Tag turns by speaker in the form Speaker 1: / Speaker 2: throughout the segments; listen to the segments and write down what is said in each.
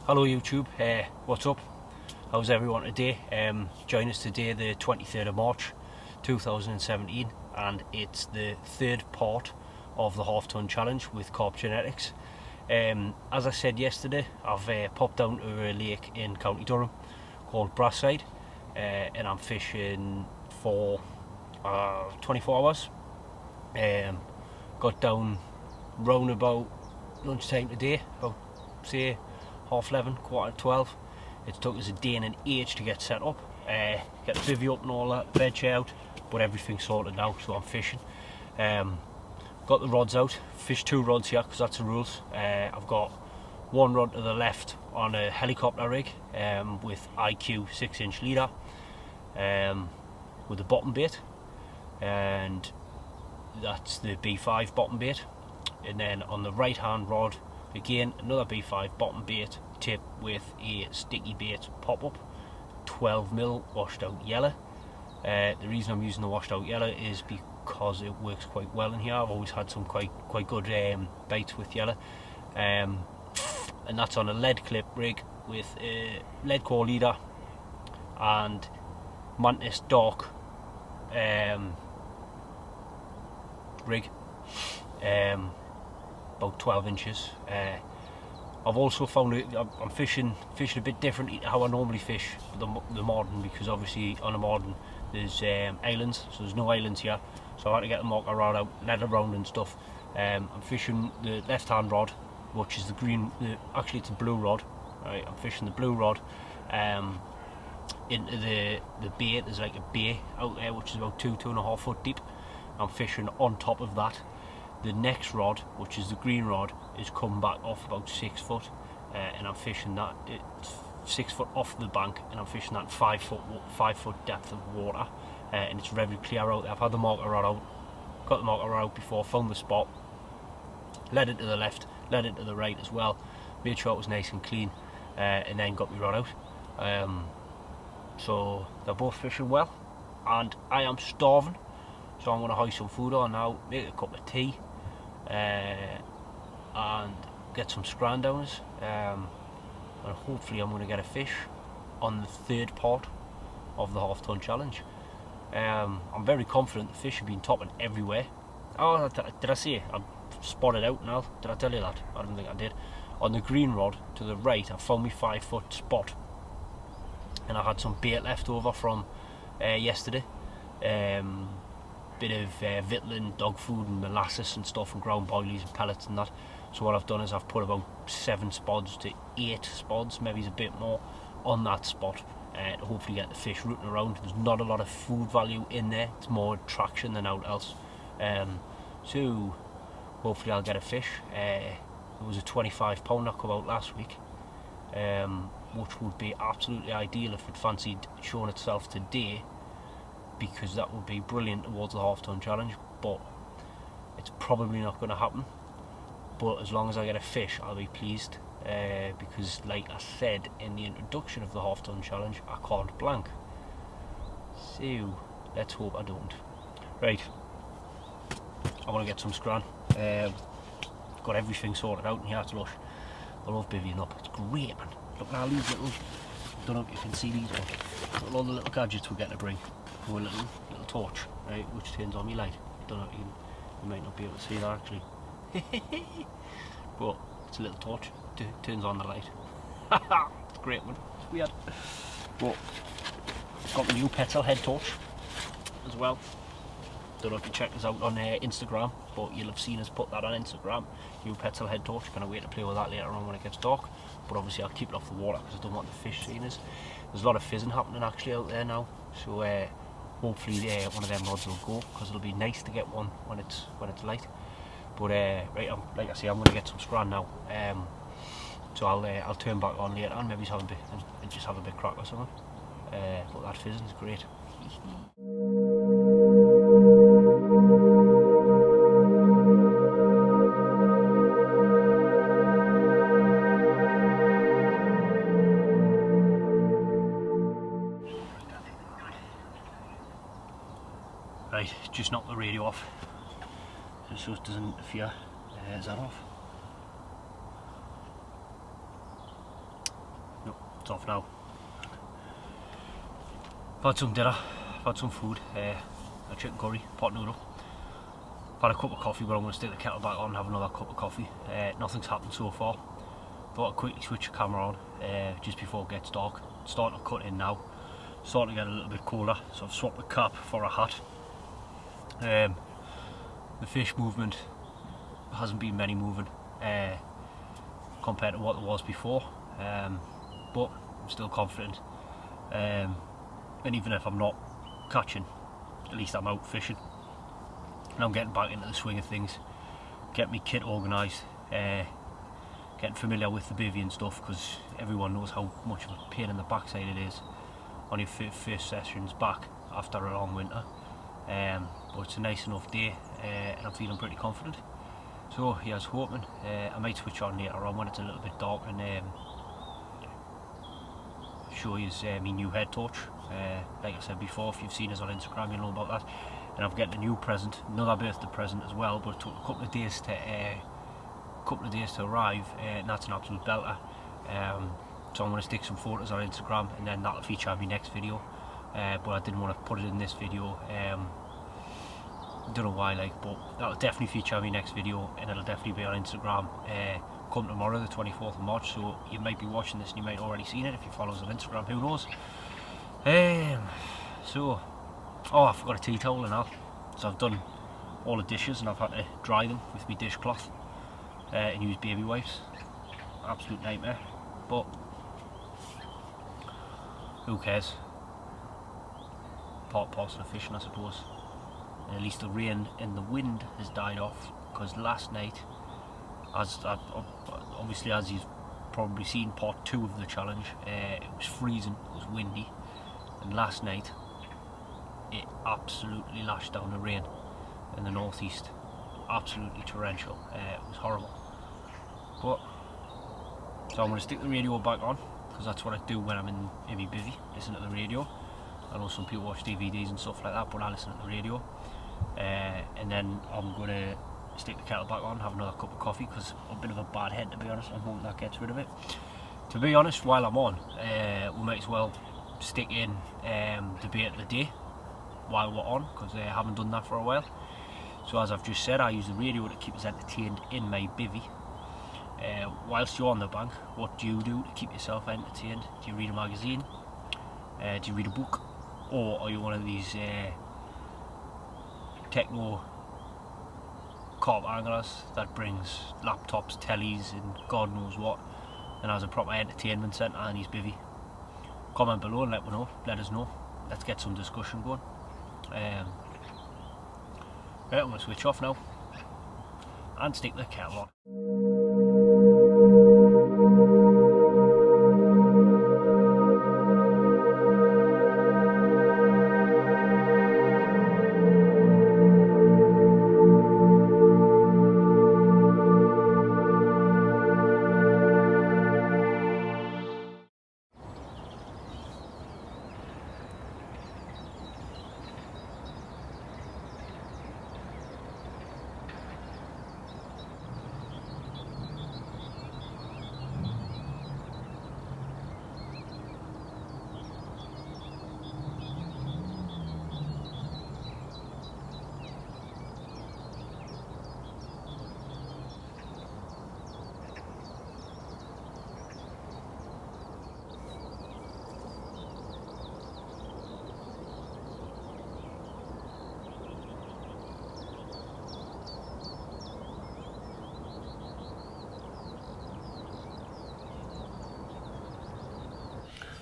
Speaker 1: Hello YouTube, what's up? How's everyone today? Join us today the 23rd of March 2017 and it's the third part of the half-ton challenge with Carp genetics. As I said yesterday, I've popped down to a lake in County Durham called Braside and I'm fishing for 24 hours. Got down round about lunchtime today, about say 11:30, 11:45. It took us a day and an age to get set up, get the bivvy up and all that, veg out, but everything's sorted now, so I'm fishing. Got the rods out, fished 2 rods here because that's the rules. I've got 1 rod to the left on a helicopter rig with IQ 6-inch leader with a bottom bait, and that's the B5 bottom bait. And then on the right hand rod, again another B5 bottom bait tip with a sticky bait pop-up, 12mm washed out yellow. The reason I'm using the washed out yellow is because it works quite well in here. I've always had some quite good baits with yellow, and that's on a lead clip rig with a lead core leader and Mantis dark rig, about 12 inches. I've also found I'm fishing a bit differently to how I normally fish the Morden, because obviously on a Morden there's islands, so there's no islands here, so I had to get the marker rod out, net around and stuff. I'm fishing the left hand rod, which is the green, actually it's a blue rod, right? I'm fishing the blue rod into the bay. There's like a bay out there which is about 2.5 foot deep. I'm fishing on top of that. The next rod, which is the green rod, is come back off about 6 foot, and I'm fishing that 6 foot off the bank, and I'm fishing that 5 foot depth of water, and it's very clear out there. I've had the marker rod out, got the marker rod out before, found the spot, led it to the left, led it to the right as well, made sure it was nice and clean, and then got my rod out. So they're both fishing well, and I am starving, so I'm going to hoist some food on now, make a cup of tea, and get some scrandowners, and hopefully I'm going to get a fish on the third part of the half-ton challenge. I'm very confident the fish have been topping everywhere. Oh, did I say it? I've spotted out now. Did I tell you that? I don't think I did. On the green rod to the right, I found my 5 foot spot, and I had some bait left over from yesterday. Bit of Vittlin, dog food and molasses and stuff, and ground boilies and pellets and that. So what I've done is I've put about 7 spods to 8 spods, maybe a bit more, on that spot to hopefully get the fish rooting around. There's not a lot of food value in there, it's more attraction than out else. So hopefully I'll get a fish. There was a 25 pounder come out last week, which would be absolutely ideal if it fancied showing itself today, because that would be brilliant towards the half-ton challenge, but it's probably not going to happen. But as long as I get a fish, I'll be pleased, because like I said in the introduction of the half-ton challenge, I can't blank. So let's hope I don't. Right, I want to get some scran. Got everything sorted out in here, it's lush. I love bivvying up, it's great, man. Look at all these little, I don't know if you can see these ones. Look at all the little gadgets we're getting to bring. A little torch, right, which turns on me light. Don't know, you might not be able to see that actually. But it's a little torch, turns on the light. It's a great one, it's weird. But got the new Petzl head torch as well. Don't know if you check us out on Instagram, but you'll have seen us put that on Instagram. New Petzl head torch, can't wait to play with that later on when it gets dark. But obviously I'll keep it off the water because I don't want the fish seeing us. There's a lot of fizzing happening actually out there now, so hopefully one of them rods will go, because it'll be nice to get one when it's light. But right, like I say, I'm going to get some scran now. So I'll turn back on later and maybe have a bit and just have a bit crack or something. But that fizzing's great. Right, just knock the radio off, just so it doesn't interfere. Is that off? It's off now. I've had some dinner, I've had some food, a chicken curry, pot noodle. I've had a cup of coffee, but I'm going to stick the kettle back on and have another cup of coffee. Nothing's happened so far. Thought I'd quickly switch the camera on just before it gets dark. It's starting to cut in now, starting to get a little bit colder, so I've swapped the cap for a hat. The fish movement hasn't been many moving compared to what it was before, but I'm still confident, and even if I'm not catching, at least I'm out fishing and I'm getting back into the swing of things, get my kit organised, getting familiar with the bivvy and stuff, because everyone knows how much of a pain in the backside it is on your first sessions back after a long winter. But it's a nice enough day, and I'm feeling pretty confident. So yeah, I was hoping I might switch on later on when it's a little bit dark and show you my new head torch. Like I said before, if you've seen us on Instagram, you'll know about that. And I've got a new present, another birthday present as well, but it took a couple of days to arrive, and that's an absolute belter. So I'm going to stick some photos on Instagram, and then that'll feature in my next video. But I didn't want to put it in this video. Don't know why, but that'll definitely feature in my next video, and it'll definitely be on Instagram come tomorrow, the 24th of March. So you might be watching this and you might already seen it if you follow us on Instagram, who knows. I forgot a tea towel and all, so I've done all the dishes and I've had to dry them with my dishcloth and use baby wipes. Absolute nightmare, but who cares? Parcel of fishing, I suppose. And at least the rain and the wind has died off, because last night, as you've probably seen part 2 of the challenge, it was freezing, it was windy, and last night it absolutely lashed down the rain in the northeast, absolutely torrential. It was horrible. But so I'm going to stick the radio back on, because that's what I do when I'm in my bivvy, listen to the radio. I know some people watch DVDs and stuff like that, but I listen to the radio. And then I'm going to stick the kettle back on, have another cup of coffee, because I'm a bit of a bad head, to be honest. I'm hoping that gets rid of it. To be honest, while I'm on, we might as well stick in debate of the day while we're on, because I haven't done that for a while. So as I've just said, I use the radio to keep us entertained in my bivvy. Whilst you're on the bank, what do you do to keep yourself entertained? Do you read a magazine? Do you read a book? Or are you one of these techno carp anglers that brings laptops, tellies and God knows what, and has a proper entertainment centre in his bivvy? Comment below and let us know. Let's get some discussion going. Right, I'm going to switch off now and stick the kettle on.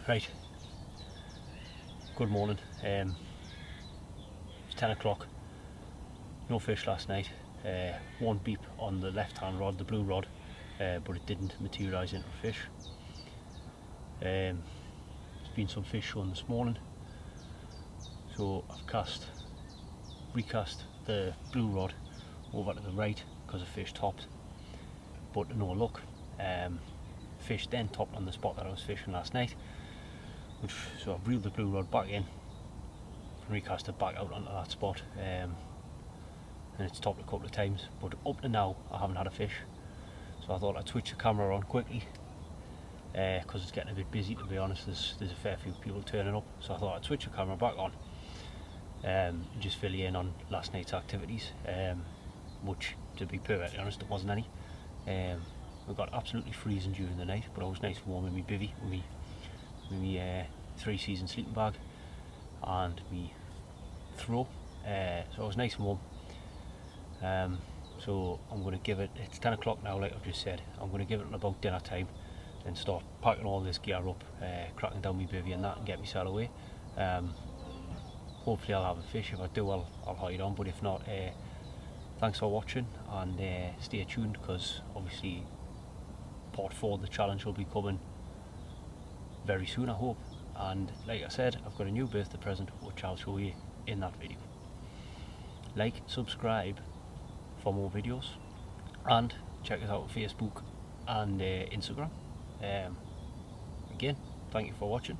Speaker 1: Right, good morning. It's 10 o'clock, no fish last night. One beep on the left hand rod, the blue rod, but it didn't materialise into a fish. There's been some fish shown this morning, so I've recast the blue rod over to the right because the fish topped, but to no luck. Fish then topped on the spot that I was fishing last night, so I've reeled the blue rod back in and recast it back out onto that spot, and it's topped a couple of times, but up to now I haven't had a fish. So I thought I'd switch the camera on quickly because it's getting a bit busy, to be honest. There's a fair few people turning up, so I thought I'd switch the camera back on, just fill you in on last night's activities, which, to be perfectly honest, there wasn't any. We got absolutely freezing during the night, but I was nice and warm in my bivvy, with my 3-season sleeping bag and my throw, so I was nice and warm. So I'm going to give it, it's 10 o'clock now, like I've just said. I'm going to give it about dinner time and start packing all this gear up, cracking down my bivvy and that, and get myself away. Hopefully I'll have a fish. If I do, I'll hide on, but if not, thanks for watching, and stay tuned, because obviously part 4 of the challenge will be coming very soon, I hope. And like I said, I've got a new birthday present which I'll show you in that video. Like, subscribe for more videos, and check us out on Facebook and Instagram. Again, thank you for watching.